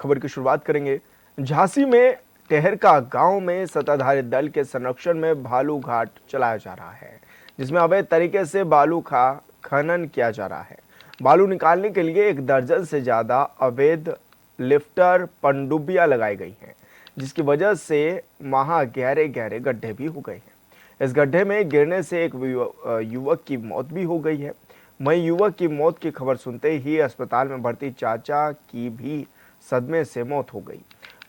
खबर की शुरुआत करेंगे झांसी में टहरका गांव में सत्ताधारी दल के संरक्षण में बालू घाट चलाया जा रहा है, जिसमें अवैध तरीके से बालू का खनन किया जा रहा है। बालू निकालने के लिए 1 दर्जन से ज्यादा अवैध लिफ्टर पनडुब्बियां लगाई गई हैं, जिसकी वजह से वहां गहरे गहरे गड्ढे भी हो गए हैं। इस गड्ढे में गिरने से एक युवक की मौत भी हो गई है। वहीं युवक की मौत की खबर सुनते ही अस्पताल में भर्ती चाचा की भी सदमे से मौत हो गई।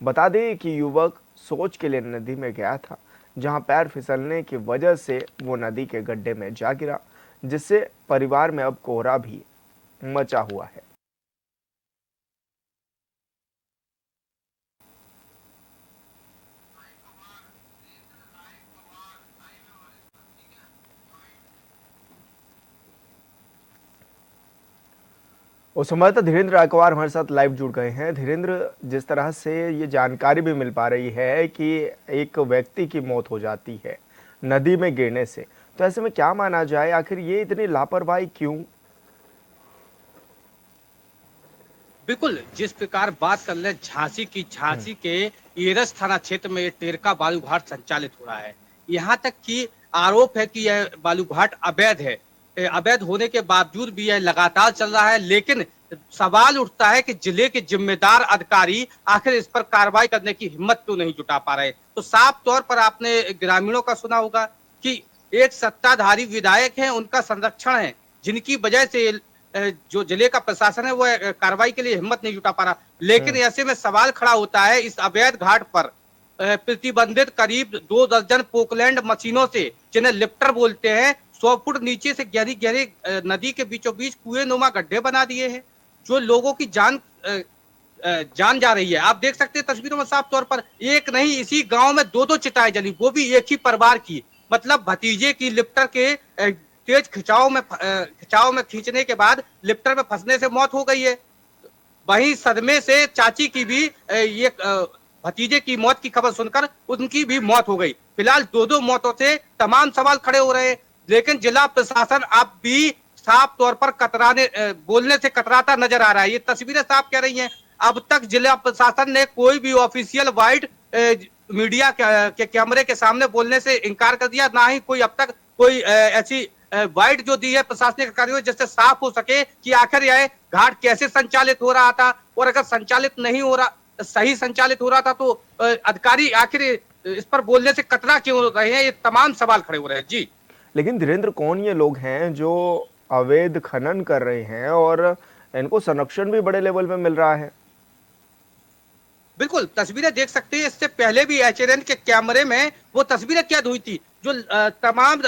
बता दें कि युवक सोच के लिए नदी में गया था, जहां पैर फिसलने की वजह से वो नदी के गड्ढे में जा गिरा, जिससे परिवार में अब कोहरा भी मचा हुआ है। और संवाददाता धीरेन्द्र रायकवार हमारे साथ लाइव जुड़ गए हैं। धीरेन्द्र, जिस तरह से ये जानकारी भी मिल पा रही है कि एक व्यक्ति की मौत हो जाती है नदी में गिरने से, तो ऐसे में क्या माना जाए, आखिर ये इतनी लापरवाही क्यों? बिल्कुल, जिस प्रकार बात कर ले झांसी के एरस थाना क्षेत्र में ये टेरका बालू घाट संचालित हो रहा है। यहाँ तक कि आरोप है कि यह बालू घाट अवैध है। अवैध होने के बावजूद भी यह लगातार चल रहा है, लेकिन सवाल उठता है कि जिले के जिम्मेदार अधिकारी आखिर इस पर कार्रवाई करने की हिम्मत क्यों नहीं जुटा पा रहे। तो साफ तौर पर आपने ग्रामीणों का सुना होगा कि एक सत्ताधारी विधायक है, उनका संरक्षण है, जिनकी वजह से जो जिले का प्रशासन है वो कार्रवाई के लिए हिम्मत नहीं जुटा पा रहा। लेकिन ऐसे में सवाल खड़ा होता है इस अवैध घाट पर प्रतिबंधित करीब 2 दर्जन पोकलैंड मशीनों से, जिन्हें लिफ्टर बोलते हैं, 100 फुट नीचे से गहरी गहरी नदी के बीचों बीच कुएं नुमा गड्ढे बना दिए हैं, जो लोगों की जान जा रही है। आप देख सकते हैं तस्वीरों में साफ तौर पर, एक नहीं इसी गांव में 2-2 चिताएं जली, वो भी एक ही परिवार की। मतलब भतीजे की लिफ्टर के तेज खिंचाव में खींचने के बाद लिफ्टर में फंसने से मौत हो गई है। वहीं सदमे से चाची की भी ये भतीजे की मौत की खबर सुनकर उनकी भी मौत हो गई। फिलहाल 2-2 मौतों से तमाम सवाल खड़े हो रहे हैं, लेकिन जिला प्रशासन अब भी साफ तौर पर बोलने से कतराता नजर आ रहा है। ये तस्वीरें साफ कह रही हैं। अब तक जिला प्रशासन ने कोई भी ऑफिशियल वाइड मीडिया के कैमरे के सामने बोलने से इनकार कर दिया, ना ही कोई अब तक कोई ऐसी वाइड जो दी है प्रशासनिक अधिकारियों, जिससे साफ हो सके कि आखिर यह घाट कैसे संचालित हो रहा था, और अगर संचालित नहीं हो रहा, सही संचालित हो रहा था, तो अधिकारी आखिर इस पर बोलने से कतरा क्यों रहे हैं। ये तमाम सवाल खड़े हो रहे हैं। जी, लेकिन धीरेन्द्र, कौन ये लोग हैं जो अवैध खनन कर रहे हैं और इनको संरक्षण भी बड़े लेवल पे मिल रहा है? बिल्कुल तस्वीरें देख सकते हैं। इससे पहले भी एचएनएन के कैमरे में वो तस्वीरें कैद हुई थी, जो तमाम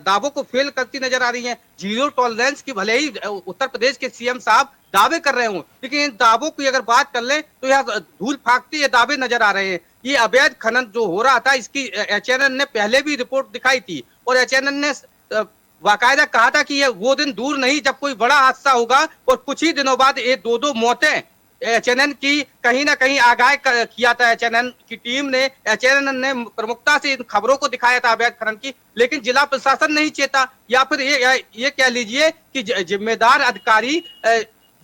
दावों को फेल करती नजर आ रही हैं। जीरो टॉलरेंस की भले ही उत्तर प्रदेश के सीएम साहब दावे कर रहे हों, लेकिन इन दावों की अगर बात कर लें तो यह धूल फाकते ये दावे नजर आ रहे हैं। ये अवैध खनन जो हो रहा था, इसकी एचएनएन ने पहले भी रिपोर्ट दिखाई थी, और एचएनएन ने बाकायदा कहा था कि ये वो दिन दूर नहीं जब कोई बड़ा हादसा होगा। और कुछ ही दिनों बाद ये 2-2 मौतें एचएनएन की कहीं ना कहीं आगाह किया था। एचएनएन की टीम ने, एचएनएन ने प्रमुखता से इन खबरों को दिखाया था अवैध खनन की, लेकिन जिला प्रशासन नहीं चेता, या फिर ये कह लीजिए कि जिम्मेदार अधिकारी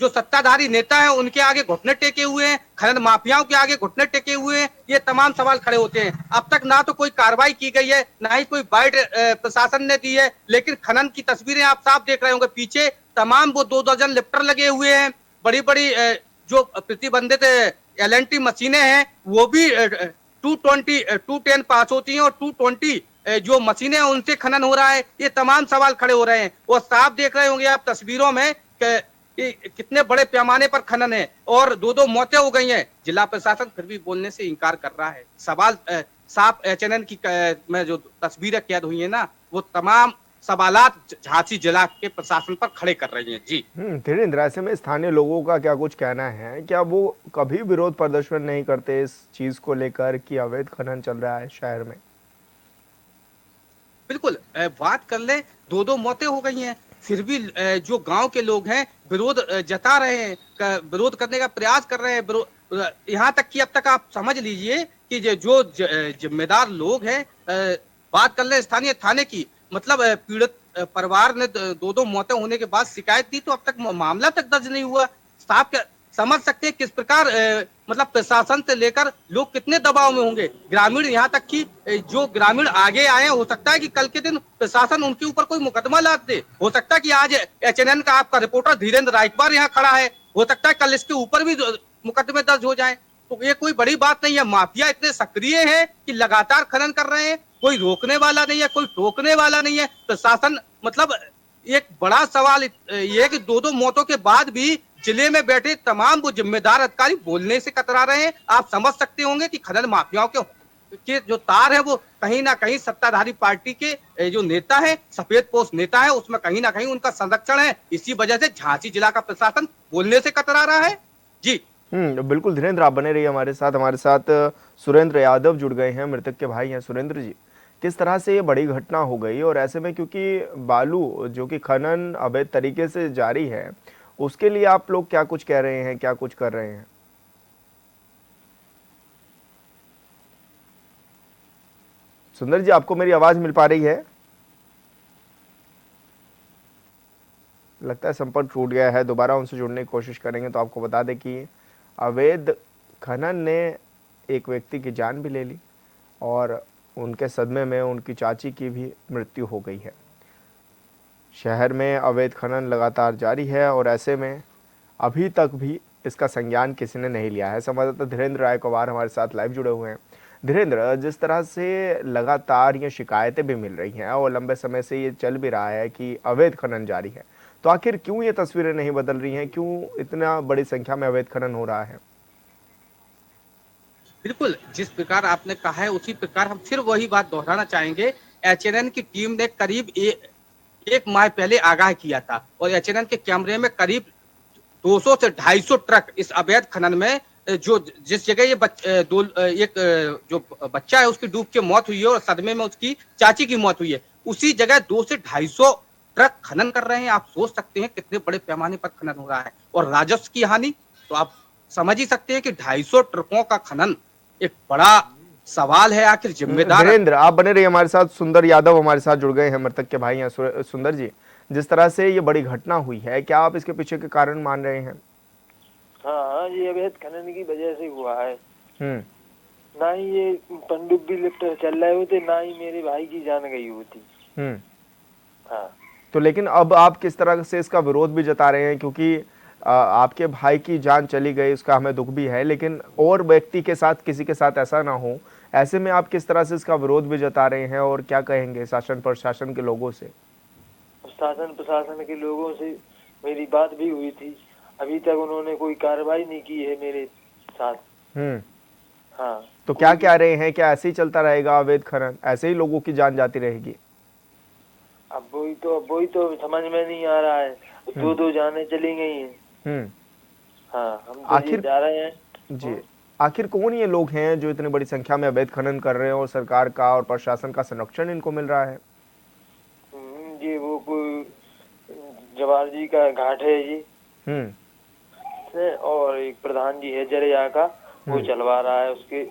जो सत्ताधारी नेता हैं उनके आगे घुटने टेके हुए हैं, खनन माफियाओं के आगे घुटने टेके हुए हैं। ये तमाम सवाल खड़े होते हैं। अब तक ना तो कोई कार्रवाई की गई है, ना ही कोई बाइट प्रशासन ने दी है, लेकिन खनन की तस्वीरें आप साफ देख रहे होंगे। पीछे तमाम वो 2 दर्जन लिफ्टर लगे हुए हैं, बड़ी बड़ी जो प्रतिबंधित एलएनटी मशीनें हैं, वो भी 210 पास होती हैं, और 220 जो मशीनें हैं उनसे खनन हो रहा है। ये तमाम सवाल खड़े हो रहे हैं, और साफ देख रहे होंगे आप तस्वीरों में कितने बड़े पैमाने पर खनन है, और 2-2 मौतें हो गई हैं। जिला प्रशासन फिर भी बोलने से इनकार कर रहा है। सवाल साफ एचएनएन की में जो तस्वीरें कैद हुई है ना, वो तमाम सवालात झांसी जिला के प्रशासन पर खड़े कर रही हैं। जी, धीरेन्द्र, ऐसे में स्थानीय लोगों का क्या कुछ कहना है? क्या वो कभी विरोध प्रदर्शन नहीं करते इस चीज को लेकर कि अवैध खनन चल रहा है शहर में? बिल्कुल बात कर ले, 2-2 मौतें हो गई हैं, फिर भी जो गांव के लोग हैं विरोध जता रहे हैं, विरोध करने का प्रयास कर रहे हैं। यहाँ तक कि अब तक आप समझ लीजिए कि जो जिम्मेदार लोग हैं, बात कर ले स्थानीय थाने की, मतलब पीड़ित परिवार ने 2-2 मौतें होने के बाद शिकायत दी, तो अब तक मामला तक दर्ज नहीं हुआ। साफ समझ सकते हैं किस प्रकार मतलब प्रशासन से लेकर लोग कितने दबाव में होंगे। ग्रामीण यहाँ तक कि जो ग्रामीण आगे आए हैं, हो सकता है कि कल के दिन प्रशासन उनके ऊपर कोई मुकदमा लाद दे। हो सकता है कि आज एचएनएन का आपका रिपोर्टर धीरेन्द्र रायकवार यहाँ खड़ा है, हो सकता है कल इसके ऊपर भी मुकदमे दर्ज हो जाए। तो ये कोई बड़ी बात नहीं है। माफिया इतने सक्रिय है कि लगातार खनन कर रहे हैं, कोई रोकने वाला नहीं है, कोई टोकने वाला नहीं है। प्रशासन मतलब एक बड़ा सवाल ये है कि दो दो मौतों के बाद भी जिले में बैठे तमाम वो जिम्मेदार अधिकारी बोलने से कतरा रहे हैं। आप समझ सकते होंगे कि खनन माफियाओं के जो तार है वो कहीं ना कहीं सत्ताधारी पार्टी के जो नेता है, सफेद पोश नेता है, उसमें कहीं ना कहीं उनका संरक्षण है। इसी वजह से झांसी जिला का प्रशासन बोलने से कतरा रहा है। जी बिल्कुल धीरेन्द्र, आप बने रहिए हमारे साथ सुरेंद्र यादव जुड़ गए हैं, मृतक के भाई हैं। सुरेंद्र जी, किस तरह से ये बड़ी घटना हो गई और ऐसे में क्योंकि बालू जो कि खनन अवैध तरीके से जारी है, उसके लिए आप लोग क्या कुछ कह रहे हैं, क्या कुछ कर रहे हैं? सुंदर जी, आपको मेरी आवाज मिल पा रही है? लगता है संपर्क टूट गया है, दोबारा उनसे जुड़ने की कोशिश करेंगे। तो आपको बता दें कि अवैध खनन ने एक व्यक्ति की जान भी ले ली और उनके सदमे में उनकी चाची की भी मृत्यु हो गई है। शहर में अवैध खनन लगातार जारी है और ऐसे में अभी तक भी इसका संज्ञान किसी ने नहीं लिया है। संवाददाता धीरेन्द्र रायकवार हमारे साथ लाइव जुड़े हुए हैं। धीरेन्द्र, जिस तरह से लगातार ये शिकायतें भी मिल रही हैं और लंबे समय से ये चल भी रहा है कि अवैध खनन जारी है, तो आखिर क्यों ये तस्वीरें नहीं बदल रही हैं? क्यों इतना बड़ी संख्या में अवैध खनन हो रहा है? बिल्कुल, जिस प्रकार आपने कहा है उसी प्रकार हम फिर वही बात दोहराना चाहेंगे। एचएनएन की टीम ने करीब एक माह पहले आगाह किया था और एचएनएन के कैमरे में करीब 200 से 250 ट्रक इस अवैध खनन में जो जिस जगह ये एक जो बच्चा है उसकी डूब के मौत हुई है और सदमे में उसकी चाची की मौत हुई है, उसी जगह 2 से 250 ट्रक खनन कर रहे हैं। आप सोच सकते हैं कितने बड़े पैमाने पर खनन हो रहा है और राजस्व की हानि तो आप समझ ही सकते हैं कि 250 ट्रकों का खनन एक बड़ा सवाल है। आखिर जिम्मेदार धीरेन्द्र, आप बने रहिए हमारे साथ। सुंदर यादव हमारे साथ जुड़ गए हैं, मृतक के भाई हैं। सुंदर जी, जिस तरह से ये बड़ी घटना हुई है, क्या आप इसके पीछे के कारण मान रहे हैं? हाँ, ये अवैध खनन की वजह से हुआ है। हम्म ना ही ये पनडुब्बी लिफ्ट चल रहे होते, ना ही मेरे भाई की जान गई होती। हम्म हाँ, तो लेकिन अब आप किस तरह से इसका विरोध भी जता रहे हैं? क्योंकि आपके भाई की जान चली गई, उसका हमें दुख भी है, लेकिन और व्यक्ति के साथ, किसी के साथ ऐसा ना हो, ऐसे में आप किस तरह से इसका विरोध भी जता रहे हैं और क्या कहेंगे शासन प्रशासन के लोगों से? शासन प्रशासन के लोगों से मेरी बात भी हुई थी, अभी तक उन्होंने कोई कार्रवाई नहीं की है मेरे साथ। हाँ, तो क्या कह रहे हैं, क्या ऐसे ही चलता रहेगा अवैध खनन, ऐसे ही लोगों की जान जाती रहेगी? अब वही तो समझ में नहीं आ रहा है। दो दो जाने चली गई हैं। हाँ, हम तो आखिर जा रहे हैं। जी, आखिर कौन ये लोग हैं जो इतनी बड़ी संख्या में अवैध खनन कर रहे हैं और सरकार का और प्रशासन का संरक्षण इनको मिल रहा है? ये वो कोई जवाहर जी का घाट है जी, और एक प्रधान जी है जरिया का, वो चलवा रहा है, उसके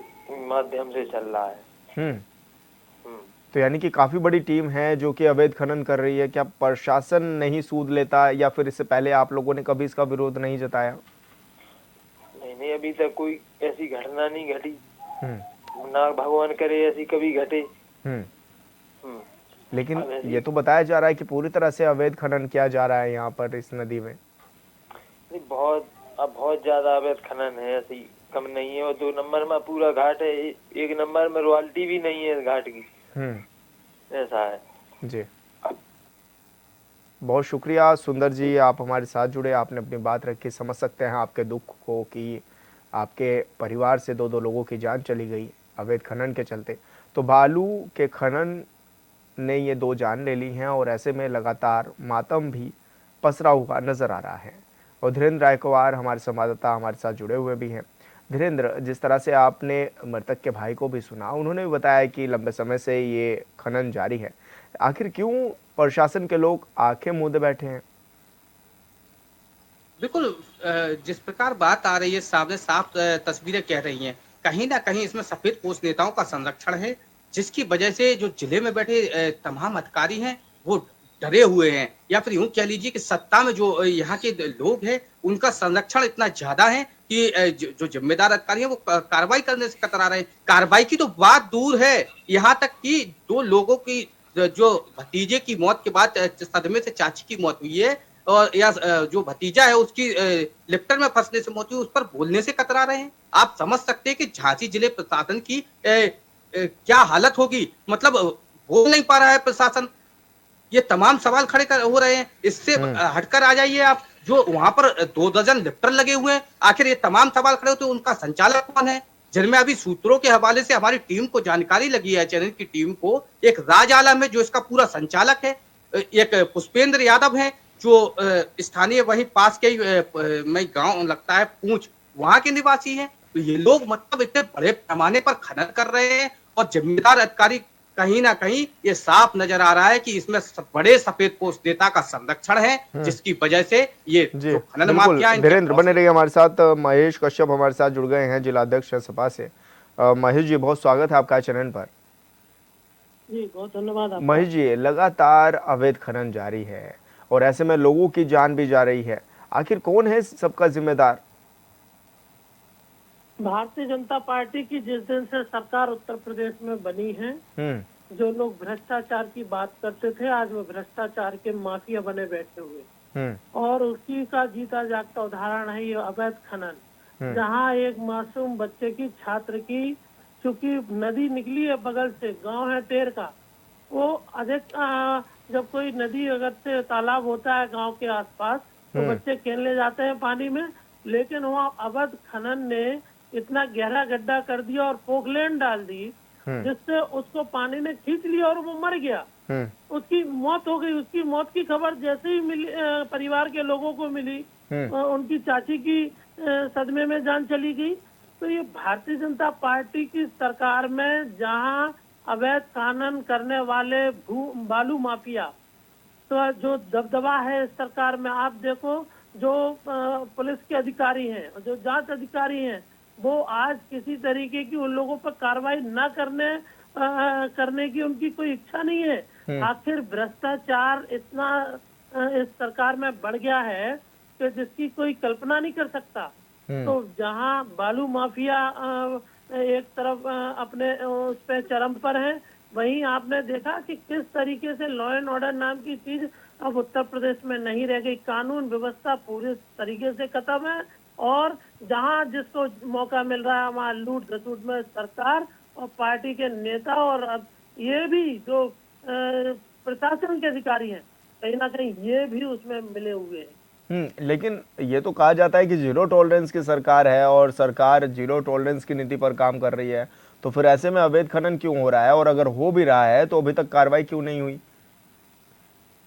माध्यम से चल रहा है। तो यानी कि काफी बड़ी टीम है जो कि अवैध खनन कर रही है। क्या प्रशासन नहीं सूद लेता या फिर इससे पहले आप लोगों ने कभी इसका विरोध नहीं जताया? नहीं, अभी तक कोई ऐसी घटना नहीं घटी, ना भगवान करे ऐसी कभी घटे। लेकिन ये तो बताया जा रहा है कि पूरी तरह से अवैध खनन किया जा रहा है यहाँ पर इस नदी में। बहुत ज्यादा अवैध खनन है, ऐसी कम नहीं है। और 2 नंबर में पूरा घाट है, 1 नंबर में रॉयल्टी भी नहीं है घाट की, ऐसा है जी। बहुत शुक्रिया सुंदर जी, आप हमारे साथ जुड़े, आपने अपनी बात रखी। समझ सकते हैं आपके दुख को कि आपके परिवार से 2 लोगों की जान चली गई अवैध खनन के चलते। तो बालू के खनन ने ये 2 जान ले ली हैं और ऐसे में लगातार मातम भी पसरा हुआ नजर आ रहा है। और धीरेन्द्र रायकवार हमारे संवाददाता हमारे साथ जुड़े हुए भी हैं। धीरेन्द्र, जिस तरह से आपने मृतक के भाई को भी सुना, उन्होंने भी बताया कि लंबे समय से ये खनन जारी है। आखिर क्यों प्रशासन के लोग आंखें मूंदे बैठे हैं? बिल्कुल, जिस प्रकार बात आ रही है सामने, साफ तस्वीरें कह रही हैं। कहीं ना कहीं इसमें सफेद पोश नेताओं का संरक्षण है, जिसकी वजह से जो जिले में बैठे तमाम अधिकारी हैं वो डरे हुए हैं, या फिर यूं कह लीजिए कि सत्ता में जो यहाँ के लोग हैं उनका संरक्षण इतना ज्यादा है कि जो जिम्मेदार अधिकारी हैं वो कार्रवाई करने से कतरा रहे हैं। कार्रवाई की तो बात दूर है, यहाँ तक कि 2 लोगों की जो भतीजे की मौत के बाद सदमे से चाची की मौत हुई है, और या जो भतीजा है उसकी लिफ्टर में फंसने से मौत हुई, उस पर बोलने से कतरा रहे हैं। आप समझ सकते हैं कि झांसी जिले प्रशासन की क्या हालत होगी। मतलब बोल नहीं पा रहा है प्रशासन। ये तमाम सवाल खड़े हो रहे हैं। इससे हटकर आ जाइए आप, जो वहां पर 2 दर्जन लिफ्टर लगे हुए हैं, आखिर ये तमाम सवाल खड़े होते हैं, उनका संचालक कौन है? जिनमें अभी सूत्रों के हवाले से हमारी टीम को जानकारी लगी है, चैनल की टीम को, एक राज आलम है जो इसका पूरा संचालक है, एक पुष्पेंद्र यादव है जो स्थानीय वहीं पास के में गांव लगता है पूंछ, वहां के निवासी हैं। तो ये लोग मतलब इतने बड़े पैमाने पर खनन कर रहे हैं, और जिम्मेदार अधिकारी कहीं ना कहीं ये साफ नजर आ रहा है कि इसमें बड़े सफेद पोस्ट नेता का संरक्षण है, जिसकी वजह से ये जी जो खनन बिल्कुल। माफिया धीरेन्द्र बने रहिए हमारे साथ। महेश कश्यप हमारे साथ जुड़ गए हैं, जिलाध्यक्ष सपा से। महेश जी, बहुत स्वागत है आपका चैनल पर। जी बहुत धन्यवाद आपका। महेश जी, लगातार अवैध खनन जारी है और ऐसे में लोगों की जान भी जा रही है, आखिर कौन है सबका जिम्मेदार? भारतीय जनता पार्टी की जिस दिन से सरकार उत्तर प्रदेश में बनी है, जो लोग भ्रष्टाचार की बात करते थे, आज वो भ्रष्टाचार के माफिया बने बैठे हुए, और उसी का जीता जागता उदाहरण है ये अवैध खनन, जहाँ एक मासूम बच्चे की, छात्र की, चूंकि नदी निकली है बगल से, गांव है टेर का, वो अधिक जब कोई नदी अगर से तालाब होता है गांव के आसपास, तो बच्चे खेलने जाते हैं पानी में, लेकिन वहाँ अवैध खनन ने इतना गहरा गड्ढा कर दिया और पोकलैंड डाल दी, जिससे उसको पानी ने खींच लिया और वो मर गया। उसकी मौत हो गई। उसकी मौत की खबर जैसे ही मिली, परिवार के लोगों को मिली, उनकी चाची की सदमे में जान चली गई। तो ये भारतीय जनता पार्टी की सरकार में जहाँ अवैध खनन करने वाले बालू माफिया, तो जो दबदबा है इस सरकार में, आप देखो जो पुलिस के अधिकारी हैं, जो जांच अधिकारी हैं, वो आज किसी तरीके की उन लोगों पर कार्रवाई न करने की उनकी कोई इच्छा नहीं है। आखिर भ्रष्टाचार इतना इस सरकार में बढ़ गया है कि जिसकी कोई कल्पना नहीं कर सकता। तो जहां बालू माफिया एक तरफ अपने उस पे चरम पर है, वहीं आपने देखा कि किस तरीके से लॉ एंड ऑर्डर नाम की चीज अब उत्तर प्रदेश में नहीं रह गई। कानून व्यवस्था पूरे तरीके से खत्म है, और जहां जिसको मौका मिल रहा है वहां लूट घसूट में सरकार और पार्टी के नेता, और अब ये भी जो प्रशासन के अधिकारी हैं, कहीं ना कहीं ये भी उसमें मिले हुए हैं। लेकिन ये तो कहा जाता है कि जीरो टॉलरेंस की सरकार है और सरकार जीरो टॉलरेंस की नीति पर काम कर रही है, तो फिर ऐसे में अवैध खनन क्यों हो रहा है, और अगर हो भी रहा है तो अभी तक कार्रवाई क्यों नहीं हुई?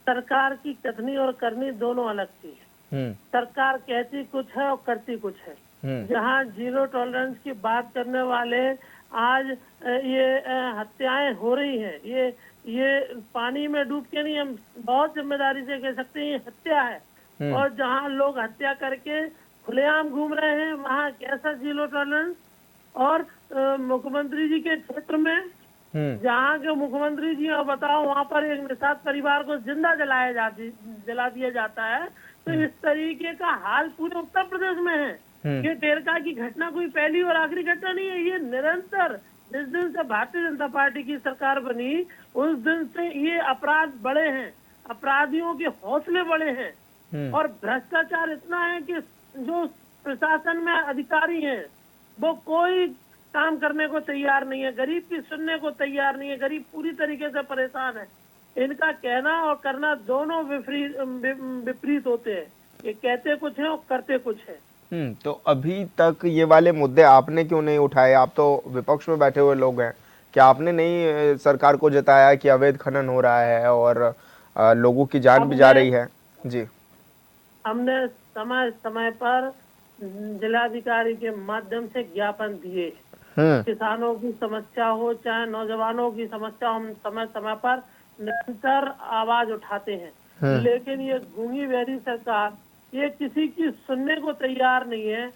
सरकार की कथनी और करनी दोनों अलग चीज है। सरकार कहती कुछ है और करती कुछ है। जहाँ जीरो टॉलरेंस की बात करने वाले आज ये हत्याएं हो रही हैं, ये पानी में डूब के नहीं, हम बहुत जिम्मेदारी से कह सकते हैं ये हत्या है। और जहाँ लोग हत्या करके खुलेआम घूम रहे हैं, वहाँ कैसा जीरो टॉलरेंस। और मुख्यमंत्री जी के क्षेत्र में जहाँ के मुख्यमंत्री जी, और बताओ वहाँ पर एक निषाद परिवार को जिंदा जला दिया जाता है। तो इस तरीके का हाल पूरे उत्तर प्रदेश में है। ये टेरका की घटना कोई पहली और आखिरी घटना नहीं है, ये निरंतर जिस दिन से भारतीय जनता पार्टी की सरकार बनी उस दिन से ये अपराध बढ़े हैं, अपराधियों के हौसले बढ़े हैं, और भ्रष्टाचार इतना है कि जो प्रशासन में अधिकारी हैं वो कोई काम करने को तैयार नहीं है, गरीब की सुनने को तैयार नहीं है। गरीब पूरी तरीके से परेशान है। इनका कहना और करना दोनों विपरीत होते हैं। ये कहते कुछ है और करते कुछ है। तो अभी तक ये वाले मुद्दे आपने क्यों नहीं उठाए? आप तो विपक्ष में बैठे हुए लोग हैं, क्या आपने नहीं सरकार को जताया कि अवैध खनन हो रहा है और लोगों की जान भी जा रही है? जी, हमने समय समय पर जिलाधिकारी के माध्यम से ज्ञापन दिए। किसानों की समस्या हो चाहे नौजवानों की समस्या, हम समय समय पर निरंतर आवाज उठाते हैं। लेकिन ये गूंगी बहरी सरकार, ये किसी की सुनने को तैयार नहीं है,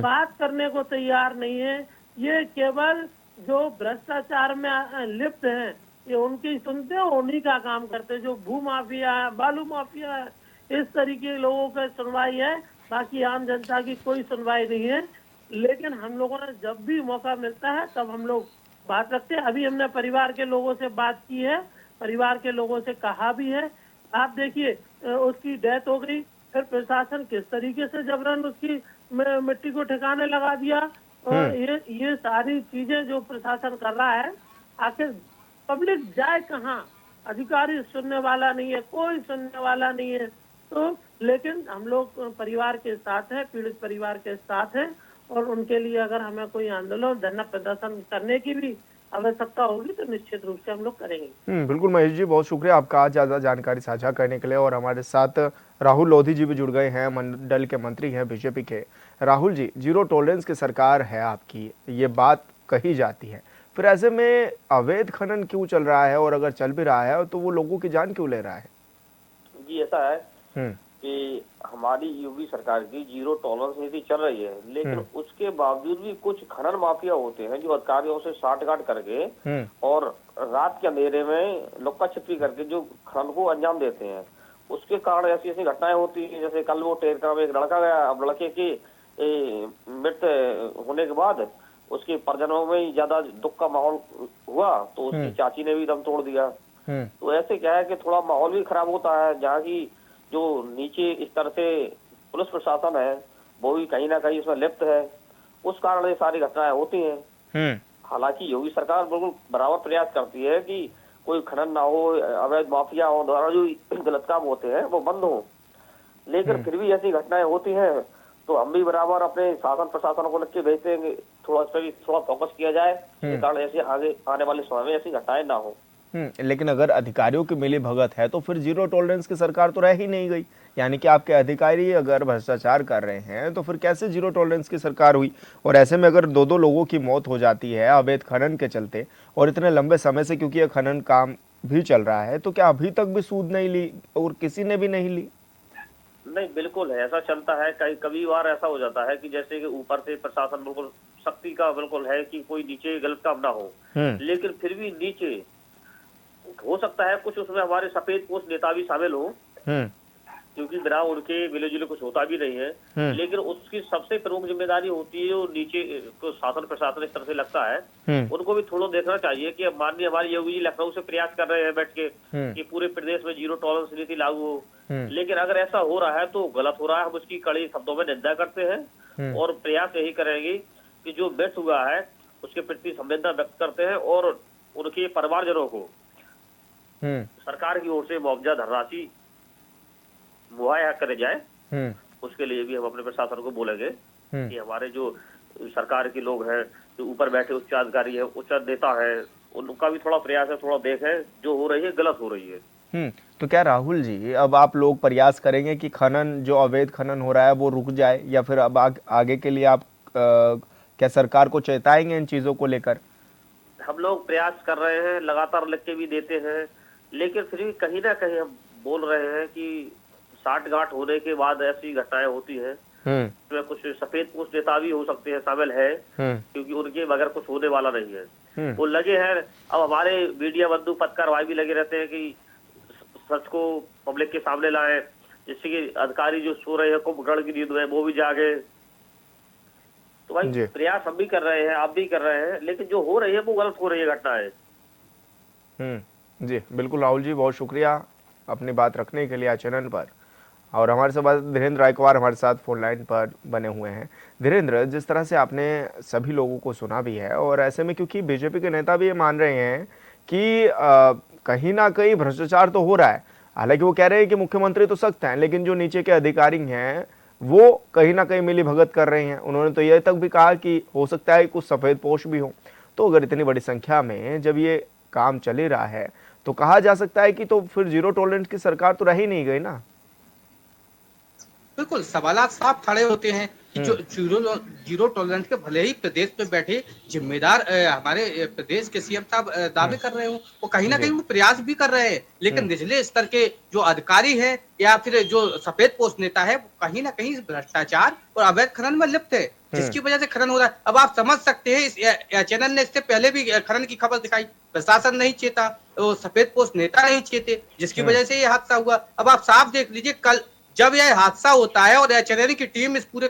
बात करने को तैयार नहीं है। ये केवल जो भ्रष्टाचार में लिप्त हैं ये उनकी सुनते हैं, उन्हीं का काम करते हैं। जो भू माफिया है, बालू माफिया है, इस तरीके के लोगों का सुनवाई है, बाकी आम जनता की कोई सुनवाई नहीं है। लेकिन हम लोगों ने जब भी मौका मिलता है तब हम लोग बात रखते हैं। अभी हमने परिवार के लोगों से बात की है, परिवार के लोगों से कहा भी है। आप देखिए, उसकी डेथ हो गई, फिर प्रशासन किस तरीके से जबरन उसकी मिट्टी को ठिकाने लगा दिया। और ये सारी चीजें जो प्रशासन कर रहा है, आखिर पब्लिक जाए कहाँ? अधिकारी सुनने वाला नहीं है, कोई सुनने वाला नहीं है। तो लेकिन हम लोग परिवार के साथ हैं, पीड़ित परिवार के साथ हैं, और उनके लिए अगर हमें कोई आंदोलन, धरना प्रदर्शन करने की भी आवश्यकता होगी तो निश्चित रूप से हम लोग करेंगे। बिल्कुल महेश जी, बहुत शुक्रिया आपका आज ज़्यादा जानकारी साझा करने के लिए। और हमारे साथ राहुल लोधी जी भी जुड़ गए हैं, मंडल के मंत्री हैं बीजेपी के। राहुल जी, जीरो टॉलरेंस की सरकार है आपकी, ये बात कही जाती है, फिर ऐसे में अवैध खनन क्यों चल रहा है, और अगर चल भी रहा है तो वो लोगों की जान क्यों ले रहा है? जी ऐसा है कि हमारी योगी सरकार की जीरो टॉलरेंस नीति चल रही है, लेकिन उसके बावजूद भी कुछ खनन माफिया होते हैं जो अधिकारियों से साठगांठ करके और रात के अंधेरे में लुक्का छिपी करके जो खनन को अंजाम देते हैं। उसके कारण ऐसी ऐसी घटनाएं होती हैं। जैसे कल वो टेरका में एक लड़का गया, अब लड़के की मृत्यु होने के बाद उसके परिजनों में ज्यादा दुख का माहौल हुआ, तो उसकी चाची ने भी दम तोड़ दिया। तो ऐसे क्या है कि थोड़ा माहौल भी खराब होता है, जहाँ की जो नीचे इस तरह से पुलिस प्रशासन है वो भी कहीं ना कहीं इसमें लिप्त है, उस कारण ये सारी घटनाएं होती हैं। हालांकि योगी सरकार बिल्कुल बराबर प्रयास करती है कि कोई खनन ना हो, अवैध माफियाओं द्वारा जो गलत काम होते हैं वो बंद हो, लेकिन फिर भी ऐसी घटनाएं होती हैं तो हम भी बराबर अपने शासन प्रशासन को लिख के भेजते हैं, थोड़ा इस पर भी थोड़ा फोकस किया जाए, इस कारण ऐसे आगे आने वाले समय में ऐसी घटनाएं ना हो। लेकिन अगर अधिकारियों की मिली भगत है तो फिर जीरो टॉलरेंस की सरकार तो रह ही नहीं गई। यानी कि आपके अधिकारी अगर भ्रष्टाचार कर रहे हैं तो फिर कैसे जीरो टॉलरेंस की सरकार हुई? और ऐसे में अगर दो दो लोगों की मौत हो जाती है अवैध खनन के चलते, और इतने लंबे समय से क्योंकि यह खनन काम भी चल रहा है, तो क्या अभी तक भी सूद नहीं ली और किसी ने भी नहीं ली? नहीं, बिल्कुल है, ऐसा चलता है। कभी बार ऐसा हो जाता है कि जैसे कि ऊपर से प्रशासन बिल्कुल सख्ती का बिल्कुल है कि कोई नीचे गलत काम ना हो, लेकिन फिर भी नीचे हो सकता है कुछ उसमें हमारे सफेद पोस्ट नेता भी शामिल हो, क्योंकि बिना उनके मिले जुले कुछ होता भी नहीं है। लेकिन उसकी सबसे प्रमुख जिम्मेदारी होती है जो नीचे को शासन प्रशासन इस तरह से लगता है, उनको भी थोड़ा देखना चाहिए कि अब माननीय हमारे योगी जी लखनऊ से प्रयास कर रहे हैं बैठ के कि पूरे प्रदेश में जीरो टॉलरेंस नीति लागू हो, लेकिन अगर ऐसा हो रहा है तो गलत हो रहा है। हम उसकी कड़ी शब्दों में निंदा करते हैं और प्रयास यही करेंगे कि जो मृत्यु हुआ है उसके प्रति संवेदना व्यक्त करते हैं और उनके परिवारजनों को सरकार की ओर से मुआवजा धनराशि मुहैया करे जाए। उसके लिए भी हम अपने प्रशासन को बोलेंगे कि हमारे जो सरकार के लोग हैं, जो ऊपर बैठे उच्चाधिकारी है, उच्च नेता है, उनका भी थोड़ा प्रयास है, थोड़ा देखें जो हो रही है गलत हो रही है। तो क्या राहुल जी, अब आप लोग प्रयास करेंगे कि खनन जो अवैध खनन हो रहा है वो रुक जाए, या फिर अब आगे के लिए आप क्या सरकार को चेताएंगे इन चीजों को लेकर? हम लोग प्रयास कर रहे हैं, लगातार लिख के भी देते हैं, लेकिन फिर भी कहीं ना कहीं हम बोल रहे हैं कि साठगांठ होने के बाद ऐसी घटनाएं होती हैं। इसमें कुछ सफेद पोस्ट नेता भी हो सकते हैं शामिल है, क्योंकि उनके बगैर कुछ होने वाला नहीं है। वो लगे हैं, अब हमारे मीडिया बंधु पत्रकार भाई भी लगे रहते हैं कि सच को पब्लिक के सामने लाए, जिससे कि अधिकारी जो सो रहे हैं कुंभकर्ण की नींद में वो भी जागे। तो भाई प्रयास हम भी कर रहे हैं, आप भी कर रहे हैं, लेकिन जो हो रही है वो गलत हो रही है घटनाएं। जी बिल्कुल राहुल जी, बहुत शुक्रिया अपनी बात रखने के लिए आज चैनल पर। और हमारे साथ धीरेन्द्र रायकवार हमारे साथ फोन लाइन पर बने हुए हैं। धीरेन्द्र, जिस तरह से आपने सभी लोगों को सुना भी है, और ऐसे में क्योंकि बीजेपी के नेता भी ये मान रहे हैं कि कहीं ना कहीं भ्रष्टाचार तो हो रहा है, हालांकि वो कह रहे हैं कि मुख्यमंत्री तो सख्त हैं, लेकिन जो नीचे के अधिकारी हैं वो कहीं ना कहीं मिली भगत कर रहे हैं। उन्होंने तो यह तक भी कहा कि हो सकता है कुछ सफेद पोश भी हो। तो अगर इतनी बड़ी संख्या में जब ये काम चल ही रहा है तो कहा जा सकता है कि तो फिर जीरो टॉलरेंस की सरकार तो रह ही नहीं गई ना? बिल्कुल सवालात साफ खड़े होते हैं कि जो जीरो टॉलरेंस के भले ही प्रदेश में बैठे जिम्मेदार हमारे प्रदेश के सीएम साहब दावे कर रहे हो, वो कहीं ना जी। कहीं वो प्रयास भी कर रहे हैं, लेकिन निचले स्तर के जो अधिकारी हैं या फिर जो सफेद पोस्ट नेता है, वो कहीं ना कहीं भ्रष्टाचार और अवैध खनन में लिप्त है, जिसकी वजह से खनन हो रहा है। अब आप समझ सकते हैं, इस चैनल ने इससे पहले भी खनन की खबर दिखाई, प्रशासन नहीं चेता, वो सफेद पोस्ट नेता नहीं चेते, जिसकी वजह से ये हादसा हुआ। अब आप साफ देख लीजिए, कल जब यह हादसा होता है और एचएनएन की टीम इस पूरे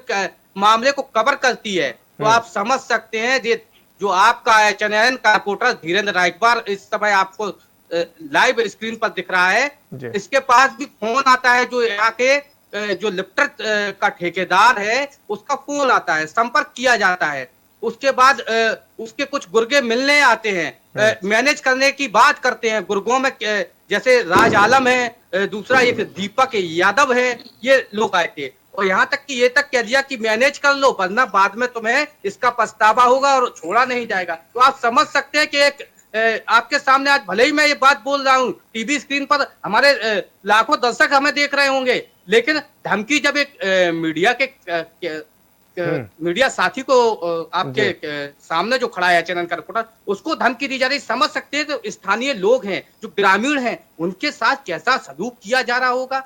मामले को कवर करती है, तो आप समझ सकते हैं ये जो आपका एचएनएन का रिपोर्टर धीरेन्द्र रायकवार इस समय आपको लाइव स्क्रीन पर दिख रहा है, इसके पास भी फोन आता है, जो यहाँ के जो लिफ्टर का ठेकेदार है उसका फोन आता है, संपर्क किया जाता है। उसके बाद उसके कुछ गुर्गे मिलने आते हैं, मैनेज करने की बात करते हैं। गुर्गों में जैसे राज आलम है, दूसरा एक दीपक यादव है, ये लोग आए थे और यहाँ तक कि ये तक कह दिया कि मैनेज कर लो, वरना बाद में तुम्हें इसका पछतावा होगा और छोड़ा नहीं जाएगा। तो आप समझ सकते हैं कि एक आपके सामने आज भले ही मैं ये बात बोल रहा हूँ, टीवी स्क्रीन पर हमारे लाखों दर्शक हमें देख रहे होंगे, लेकिन धमकी जब एक मीडिया के मीडिया साथी को आपके सामने जो खड़ा है चैनल का रिपोर्टर, उसको धमकी दी जा रही, समझ सकते हैं। तो स्थानीय लोग हैं, जो ग्रामीण हैं, उनके साथ कैसा सलूक किया जा रहा होगा,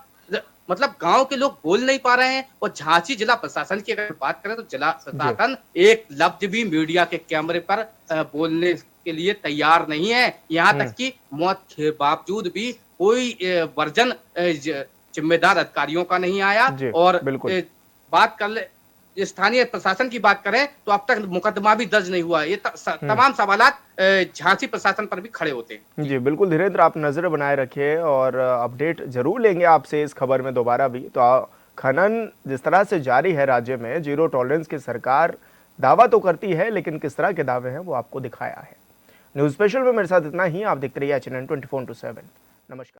मतलब गांव के लोग बोल नहीं पा रहे हैं। और झांसी जिला प्रशासन की अगर बात करें तो जिला प्रशासन एक लफ्ज भी मीडिया के कैमरे पर बोलने के लिए तैयार नहीं है। यहाँ तक कि मौत के बावजूद भी कोई वर्जन जिम्मेदार अधिकारियों का नहीं आया। और बात कर ले स्थानीय प्रशासन की बात करें तो अब तक मुकदमा भी दर्ज नहीं हुआ। ये तमाम सवालात झांसी प्रशासन पर भी खड़े होते हैं। जी बिल्कुल धीरेन्द्र, आप नजर बनाए रखिए और अपडेट जरूर लेंगे आपसे इस खबर में दोबारा भी। तो खनन जिस तरह से जारी है राज्य में, जीरो टॉलरेंस की सरकार दावा तो करती है, लेकिन किस तरह के दावे हैं वो आपको दिखाया है। न्यूज स्पेशल में मेरे साथ इतना ही। आप देखते रहिए HNN 24/7। नमस्कार।